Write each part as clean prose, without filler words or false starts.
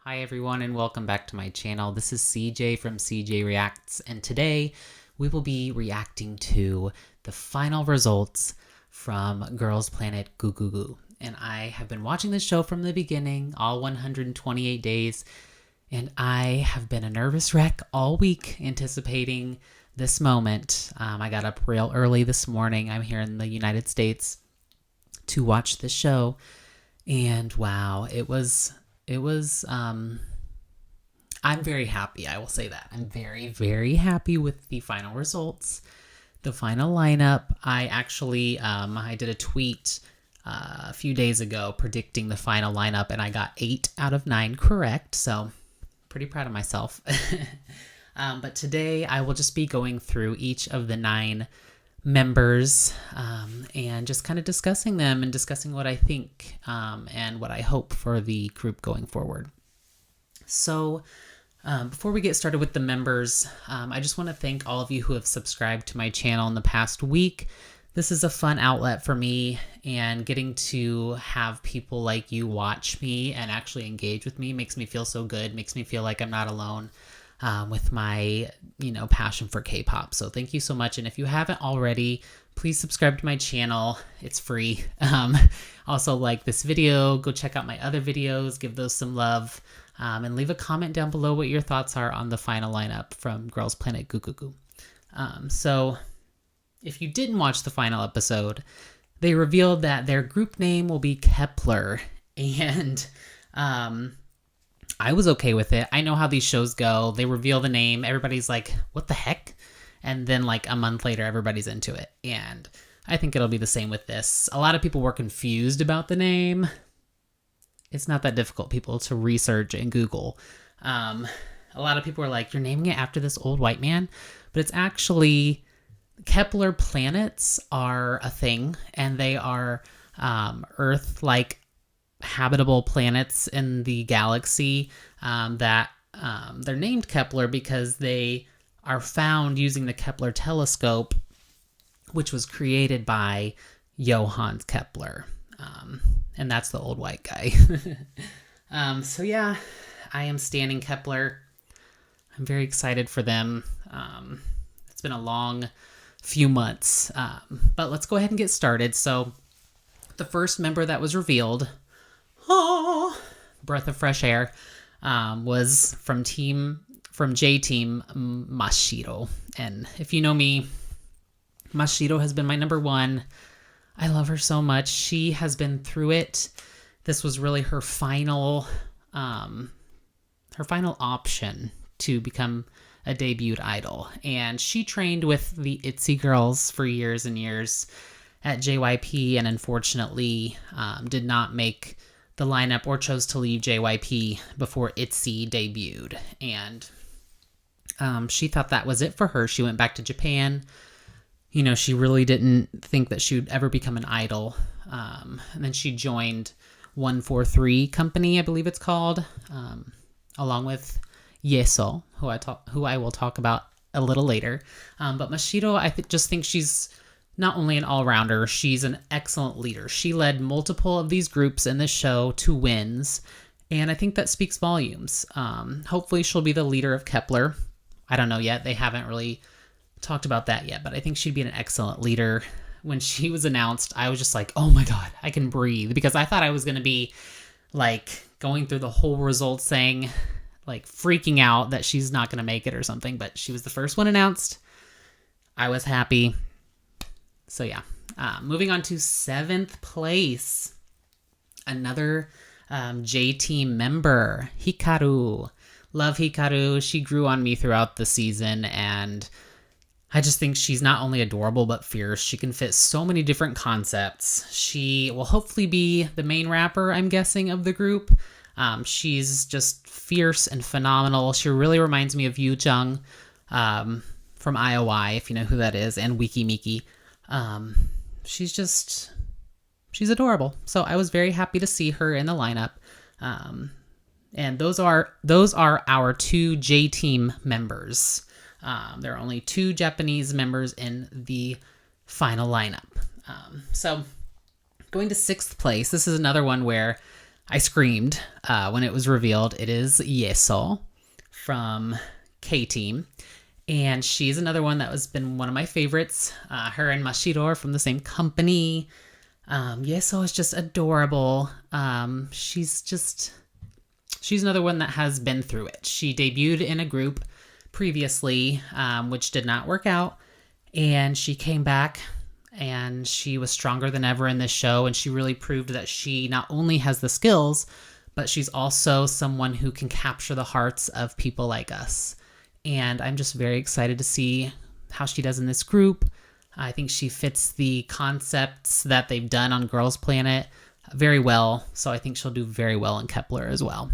Hi everyone and welcome back to my channel. This is CJ from CJ Reacts, and today we will be reacting to the final results from Girls Planet Goo Goo Goo. And I have been watching this show from the beginning, all 128 days, and I have been a nervous wreck all week anticipating this moment. I got up real early this morning. I'm here in the United States to watch the show, and wow, it was I'm very happy. I will say that I'm very, very happy with the final results, the final lineup. I actually I did a tweet a few days ago predicting the final lineup, and I got 8 out of 9 correct, so pretty proud of myself. But today I will just be going through each of the 9 members and just kind of discussing them and discussing what I think and what I hope for the group going forward. So before we get started with the members, I just want to thank all of you who have subscribed to my channel in the past week. This is a fun outlet for me, and getting to have people like you watch me and actually engage with me makes me feel so good, makes me feel like I'm not alone with my, passion for K-pop. So thank you so much. And if you haven't already, please subscribe to my channel. It's free. Also like this video, go check out my other videos, give those some love, and leave a comment down below what your thoughts are on the final lineup from Girls Planet Goo Goo Goo. So if you didn't watch the final episode, they revealed that their group name will be Kepler, and I was okay with it. I know how these shows go. They reveal the name. Everybody's like, what the heck? And then like a month later, everybody's into it. And I think it'll be the same with this. A lot of people were confused about the name. It's not that difficult, people, to research and Google. A lot of people are like, you're naming it after this old white man? But it's actually, Kepler planets are a thing, and they are Earth-like habitable planets in the galaxy that they're named Kepler because they are found using the Kepler telescope, which was created by Johannes Kepler, and that's the old white guy. So yeah, I am standing Kepler. I'm very excited for them. It's been a long few months, but let's go ahead and get started. So the first member that was revealed, breath of fresh air, was from J Team Mashiro. And if you know me, Mashiro has been my number one. I love her so much. She has been through it. This was really her final option to become a debuted idol. And she trained with the ITZY girls for years and years at JYP, and unfortunately did not make the lineup or chose to leave JYP before ITZY debuted. And she thought that was it for her. She went back to Japan. She really didn't think that she would ever become an idol. And then she joined 143 Company, I believe it's called, along with Yeso, who I will talk about a little later. But Mashiro, I just think she's not only an all-rounder, she's an excellent leader. She led multiple of these groups in this show to wins, and I think that speaks volumes. Hopefully she'll be the leader of Kepler. I don't know yet. They haven't really talked about that yet, but I think she'd be an excellent leader. When she was announced, I was just like, oh my god, I can breathe, because I thought I was going to be like going through the whole results thing, like freaking out that she's not going to make it or something, but she was the first one announced. I was happy. So yeah, moving on to 7th place, another J-Team member, Hikaru. Love Hikaru. She grew on me throughout the season, and I just think she's not only adorable but fierce. She can fit so many different concepts. She will hopefully be the main rapper, I'm guessing, of the group. She's just fierce and phenomenal. She really reminds me of Eugene from IOI, if you know who that is, and Wiki Miki. She's adorable. So I was very happy to see her in the lineup. And those are our 2 J-Team members. There are only 2 Japanese members in the final lineup. So going to 6th place, this is another one where I screamed when it was revealed. It is Yeso from K-Team. And she's another one that has been one of my favorites. Her and Mashiro are from the same company. Yeso is just adorable. She's another one that has been through it. She debuted in a group previously, which did not work out. And she came back and she was stronger than ever in this show. And she really proved that she not only has the skills, but she's also someone who can capture the hearts of people like us. And I'm just very excited to see how she does in this group. I think she fits the concepts that they've done on Girls Planet very well. So I think she'll do very well in Kepler as well.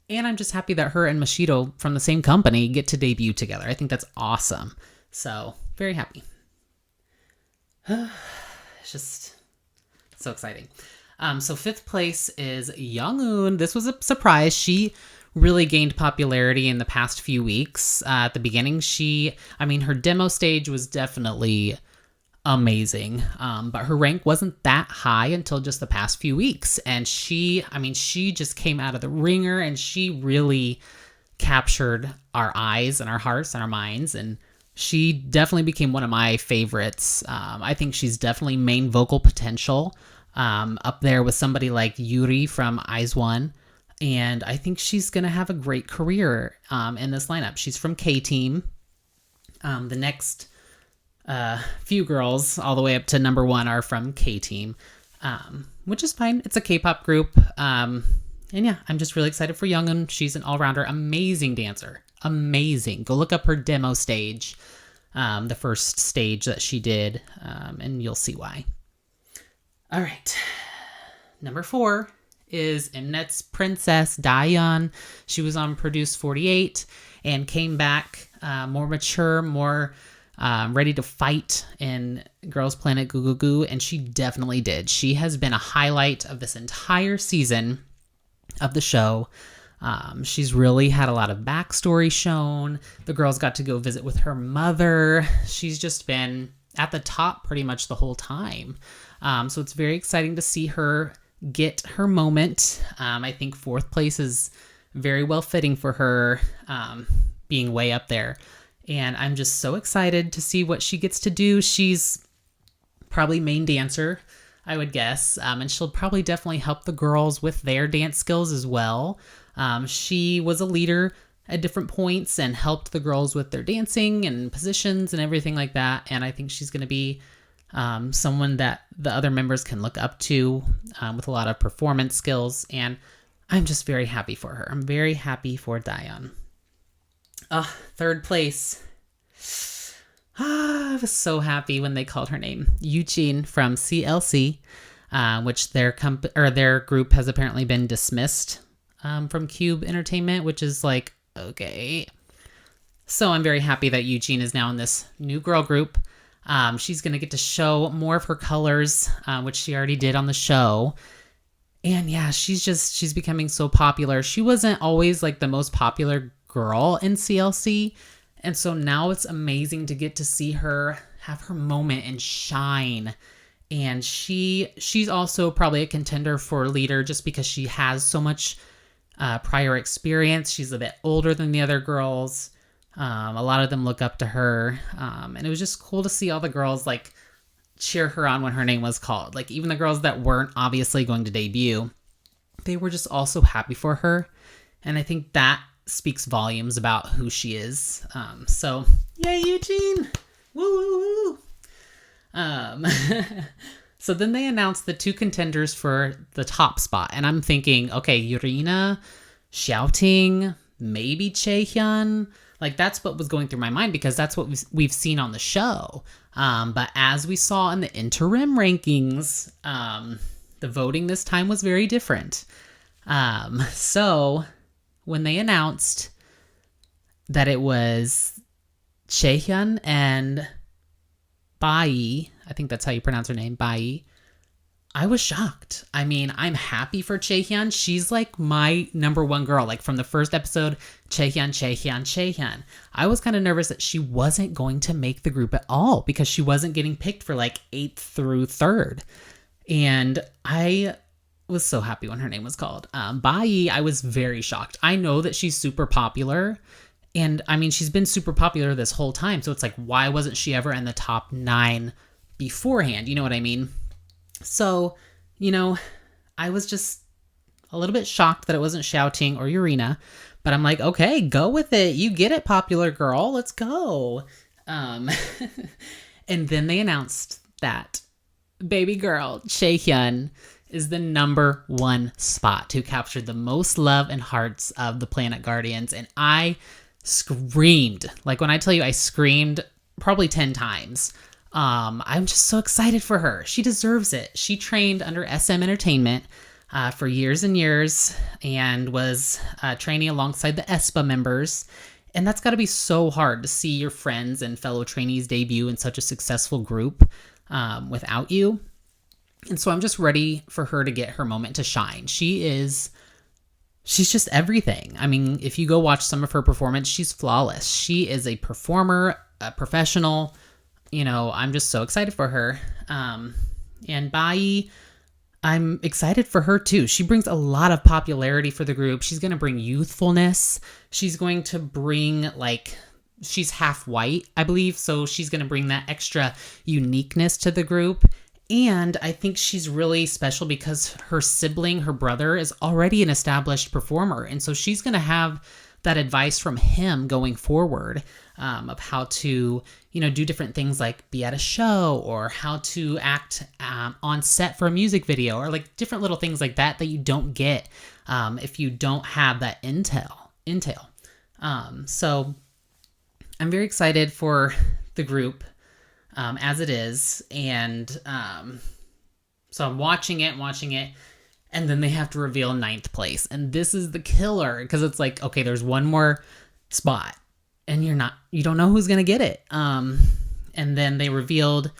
And I'm just happy that her and Mashiro from the same company get to debut together. I think that's awesome. So very happy. It's just so exciting. So 5th place is Yangoon. This was a surprise. She really gained popularity in the past few weeks. At the beginning, her demo stage was definitely amazing. But her rank wasn't that high until just the past few weeks. And she just came out of the ringer and she really captured our eyes and our hearts and our minds. And she definitely became one of my favorites. I think she's definitely main vocal potential, up there with somebody like Yuri from Eyes One. And I think she's going to have a great career in this lineup. She's from K-Team. The next few girls, all the way up to number 1, are from K-Team, which is fine. It's a K-pop group. And yeah, I'm just really excited for Yangoon. She's an all-rounder, amazing dancer. Amazing. Go look up her demo stage, the first stage that she did, and you'll see why. All right. Number 4 is Mnet's princess, Daeyeon. She was on Produce 48 and came back more mature, more ready to fight in Girls Planet Goo Goo Goo, and she definitely did. She has been a highlight of this entire season of the show. She's really had a lot of backstory shown. The girls got to go visit with her mother. She's just been at the top pretty much the whole time. So it's very exciting to see her get her moment. I think 4th place is very well fitting for her, being way up there. And I'm just so excited to see what she gets to do. She's probably main dancer, I would guess. And she'll probably definitely help the girls with their dance skills as well. She was a leader at different points and helped the girls with their dancing and positions and everything like that. And I think she's going to be someone that the other members can look up to, with a lot of performance skills. And I'm just very happy for her. I'm very happy for Daeyeon. 3rd place. I was so happy when they called her name. Eugene from CLC, which their group has apparently been dismissed from Cube Entertainment, which is like, okay. So I'm very happy that Eugene is now in this new girl group. She's going to get to show more of her colors, which she already did on the show. And yeah, she's becoming so popular. She wasn't always like the most popular girl in CLC. And so now it's amazing to get to see her have her moment and shine. And she's also probably a contender for leader just because she has so much prior experience. She's a bit older than the other girls. A lot of them look up to her. And it was just cool to see all the girls like cheer her on when her name was called. Like even the girls that weren't obviously going to debut, they were just also happy for her. And I think that speaks volumes about who she is. So yay, Eugene! Woo woo woo! So then they announced the 2 contenders for the top spot. And I'm thinking, okay, Yurina, Xiaoting, maybe Shayhyun. Like that's what was going through my mind because that's what we've seen on the show. But as we saw in the interim rankings, the voting this time was very different. So when they announced that it was Shayhyun and Bai, I think that's how you pronounce her name, Bai, I was shocked. I mean, I'm happy for Shayhyun. She's like my number 1 girl. Like from the first episode, Shayhyun. I was kind of nervous that she wasn't going to make the group at all because she wasn't getting picked for like 8th through 3rd. And I was so happy when her name was called. Bai, I was very shocked. I know that she's super popular, and I mean, she's been super popular this whole time, so it's like, why wasn't she ever in the top 9 beforehand? You know what I mean? So, I was just a little bit shocked that it wasn't Shouting or Urena, but I'm like, okay, go with it. You get it, popular girl. Let's go. And then they announced that baby girl, Shayhyun, is the number 1 spot who captured the most love and hearts of the Planet Guardians. And I screamed. Like, when I tell you I screamed probably 10 times. I'm just so excited for her. She deserves it. She trained under SM Entertainment for years and years and was training alongside the aespa members. And that's got to be so hard to see your friends and fellow trainees debut in such a successful group without you. And so I'm just ready for her to get her moment to shine. She's just everything. I mean, if you go watch some of her performance, she's flawless. She is a performer, a professional. I'm just so excited for her. And Bai, I'm excited for her too. She brings a lot of popularity for the group. She's going to bring youthfulness. She's going to bring, she's half white, I believe. So she's going to bring that extra uniqueness to the group. And I think she's really special because her sibling, her brother, is already an established performer. And so she's going to have that advice from him going forward of how to, do different things like be at a show or how to act on set for a music video or different little things like that you don't get if you don't have that intel. So I'm very excited for the group as it is. And so I'm watching it. And then they have to reveal 9th place. And this is the killer because it's like, okay, there's one more spot and you don't know who's going to get it. And then they revealed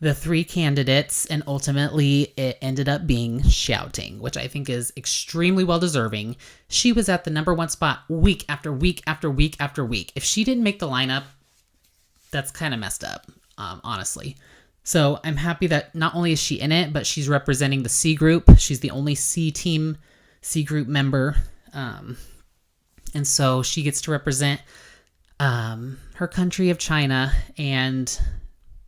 the 3 candidates and ultimately it ended up being Shouting, which I think is extremely well deserving. She was at the number 1 spot week after week after week after week. If she didn't make the lineup, that's kind of messed up, honestly. So I'm happy that not only is she in it, but she's representing the C group. She's the only C group member. And so she gets to represent her country of China. And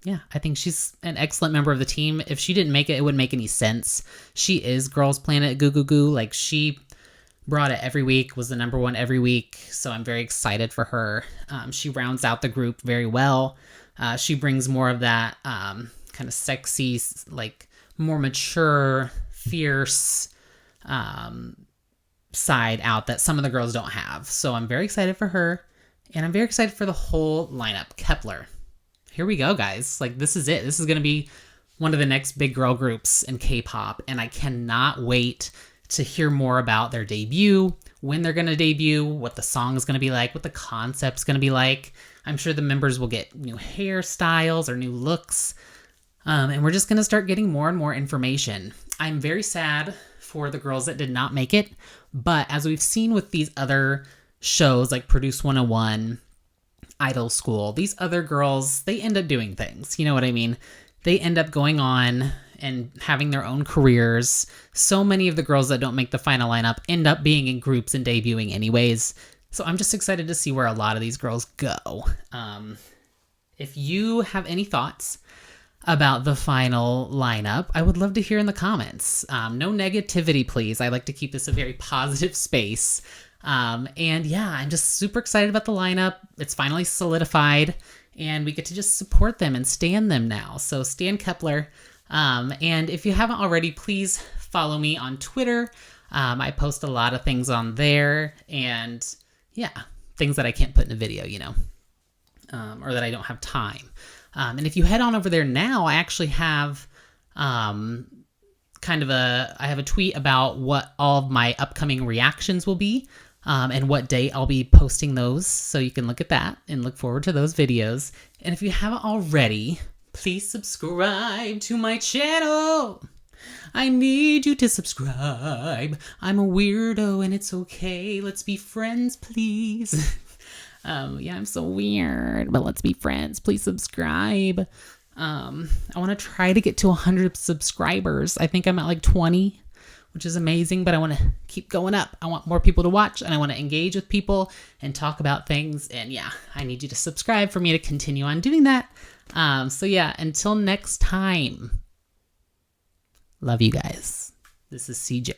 yeah, I think she's an excellent member of the team. If she didn't make it, it wouldn't make any sense. She is Girls Planet Goo Goo Goo. She brought it every week, was the number 1 every week. So I'm very excited for her. She rounds out the group very well. She brings more of that kind of sexy, more mature, fierce side out that some of the girls don't have. So I'm very excited for her. And I'm very excited for the whole lineup. Kepler. Here we go, guys. This is it. This is going to be one of the next big girl groups in K-pop. And I cannot wait to hear more about their debut, when they're going to debut, what the song is going to be like, what the concept's going to be like. I'm sure the members will get new hairstyles or new looks. And we're just going to start getting more and more information. I'm very sad for the girls that did not make it. But as we've seen with these other shows like Produce 101, Idol School, these other girls, they end up doing things. You know what I mean? They end up going on and having their own careers. So many of the girls that don't make the final lineup end up being in groups and debuting anyways. So I'm just excited to see where a lot of these girls go. If you have any thoughts about the final lineup, I would love to hear in the comments. No negativity, please. I like to keep this a very positive space. And yeah, I'm just super excited about the lineup. It's finally solidified and we get to just support them and stan them now. So stan Kepler. And if you haven't already, please follow me on Twitter. I post a lot of things on there and yeah, things that I can't put in a video, or that I don't have time. And if you head on over there now, I actually have, I have a tweet about what all of my upcoming reactions will be. And what date I'll be posting those. So you can look at that and look forward to those videos. And if you haven't already, please subscribe to my channel. I need you to subscribe. I'm a weirdo and it's okay. Let's be friends, please. Yeah, I'm so weird, but let's be friends. Please subscribe. I want to try to get to 100 subscribers. I think I'm at 20, which is amazing, but I want to keep going up. I want more people to watch, and I want to engage with people and talk about things. And yeah, I need you to subscribe for me to continue on doing that. So yeah, until next time, love you guys. This is CJ.